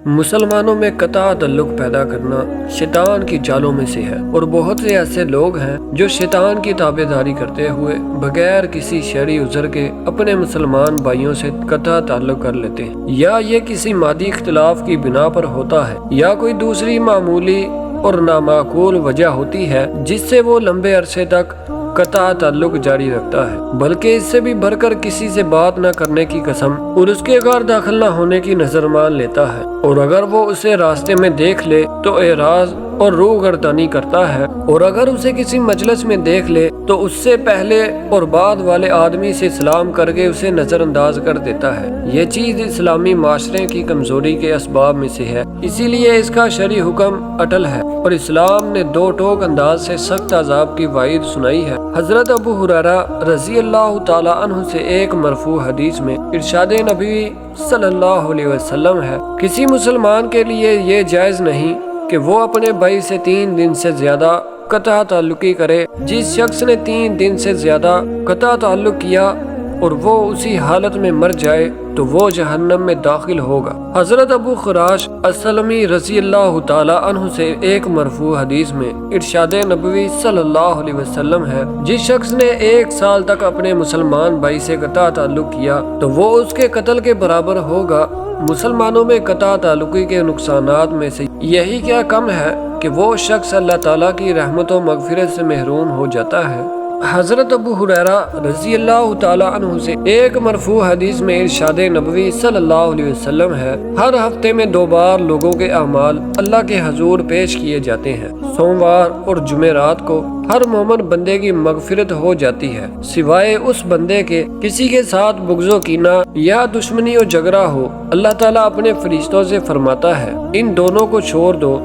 مسلمانوں میں قطع تعلق پیدا کرنا شیطان کی جالوں میں سے ہے، اور بہت سے ایسے لوگ ہیں جو شیطان کی تابعداری کرتے ہوئے بغیر کسی شرعی عذر کے اپنے مسلمان بھائیوں سے قطع تعلق کر لیتے ہیں، یا یہ کسی مادی اختلاف کی بنا پر ہوتا ہے یا کوئی دوسری معمولی اور نامعقول وجہ ہوتی ہے جس سے وہ لمبے عرصے تک قطع تعلق جاری رکھتا ہے، بلکہ اس سے بھی بڑھ کر کسی سے بات نہ کرنے کی قسم اور اس کے گھر داخل نہ ہونے کی نظر مان لیتا ہے، اور اگر وہ اسے راستے میں دیکھ لے تو اعراض اور روح گردانی کرتا ہے، اور اگر اسے کسی مجلس میں دیکھ لے تو اس سے پہلے اور بعد والے آدمی سے سلام کر کے اسے نظر انداز کر دیتا ہے۔ یہ چیز اسلامی معاشرے کی کمزوری کے اسباب میں سے ہے، اسی لیے اس کا شرعی حکم اٹل ہے، اور اسلام نے دو ٹوک انداز سے سخت عذاب کی وعید سنائی ہے۔ حضرت ابو ہریرہ رضی اللہ تعالی عنہ سے ایک مرفوع حدیث میں ارشاد نبی صلی اللہ علیہ وسلم ہے، کسی مسلمان کے لیے یہ جائز نہیں کہ وہ اپنے بھائی سے 3 دن سے زیادہ قطع تعلقی کرے۔ جس شخص نے 3 دن سے زیادہ قطع تعلق کیا اور وہ اسی حالت میں مر جائے تو وہ جہنم میں داخل ہوگا۔ حضرت ابو خراش السلمی رضی اللہ تعالی عنہ سے ایک مرفوع حدیث میں ارشاد نبوی صلی اللہ علیہ وسلم ہے، جس شخص نے 1 سال تک اپنے مسلمان بھائی سے قطع تعلق کیا تو وہ اس کے قتل کے برابر ہوگا۔ مسلمانوں میں قطع تعلقی کے نقصانات میں سے یہی کیا کم ہے کہ وہ شخص اللہ تعالیٰ کی رحمت و مغفرت سے محروم ہو جاتا ہے۔ حضرت ابو ہریرہ رضی اللہ تعالی عنہ سے ایک مرفوع حدیث میں ارشاد نبوی صلی اللہ علیہ وسلم ہے، ہر ہفتے میں 2 بار لوگوں کے اعمال اللہ کے حضور پیش کیے جاتے ہیں، سوموار اور جمعرات کو ہر مومن بندے کی مغفرت ہو جاتی ہے سوائے اس بندے کے کسی کے ساتھ بغض و کینہ یا دشمنی و جھگڑا ہو۔ اللہ تعالیٰ اپنے فرشتوں سے فرماتا ہے، ان دونوں کو چھوڑ دو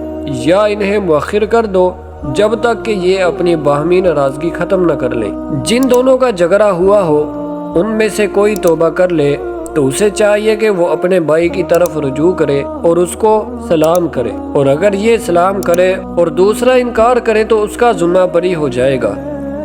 یا انہیں مؤخر کر دو جب تک کہ یہ اپنی باہمی ناراضگی ختم نہ کر لیں۔ جن دونوں کا جھگڑا ہوا ہو ان میں سے کوئی توبہ کر لے تو اسے چاہیے کہ وہ اپنے بھائی کی طرف رجوع کرے اور اس کو سلام کرے، اور اگر یہ سلام کرے اور دوسرا انکار کرے تو اس کا ذمہ بری ہو جائے گا،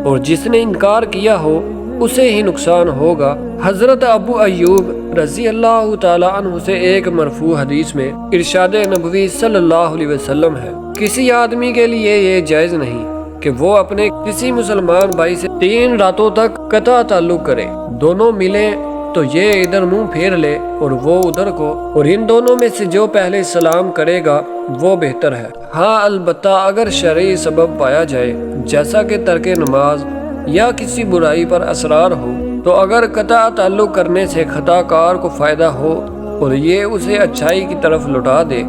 اور جس نے انکار کیا ہو اسے ہی نقصان ہوگا۔ حضرت ابو ایوب رضی اللہ تعالی عنہ سے ایک مرفوع حدیث میں ارشاد نبوی صلی اللہ علیہ وسلم ہے، کسی آدمی کے لیے یہ جائز نہیں کہ وہ اپنے کسی مسلمان بھائی سے 3 راتوں تک قطع تعلق کرے، دونوں ملیں تو یہ ادھر منہ پھیر لے اور وہ ادھر کو، اور ان دونوں میں سے جو پہلے سلام کرے گا وہ بہتر ہے۔ ہاں البتہ اگر شرعی سبب پایا جائے جیسا کہ ترک نماز یا کسی برائی پر اصرار ہو تو اگر قطع تعلق کرنے سے خطا کار کو فائدہ ہو اور یہ اسے اچھائی کی طرف لوٹا دے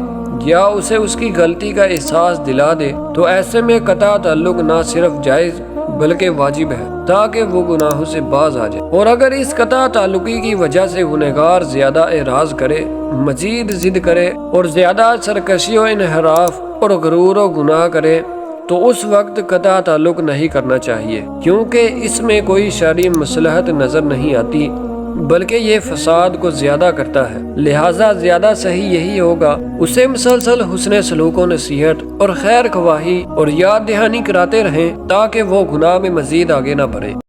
یا اسے اس کی غلطی کا احساس دلا دے تو ایسے میں قطع تعلق نہ صرف جائز بلکہ واجب ہے تاکہ وہ گناہوں سے باز آ جائے، اور اگر اس قطع تعلقی کی وجہ سے گنہگار زیادہ اعراض کرے، مزید ضد کرے اور زیادہ سرکشی و انحراف اور غرور و گناہ کرے تو اس وقت قطع تعلق نہیں کرنا چاہیے، کیونکہ اس میں کوئی شرعی مصلحت نظر نہیں آتی بلکہ یہ فساد کو زیادہ کرتا ہے۔ لہٰذا زیادہ صحیح یہی ہوگا اسے مسلسل حسن سلوک و نصیحت اور خیر خواہی اور یاد دہانی کراتے رہیں تاکہ وہ گناہ میں مزید آگے نہ بڑھے۔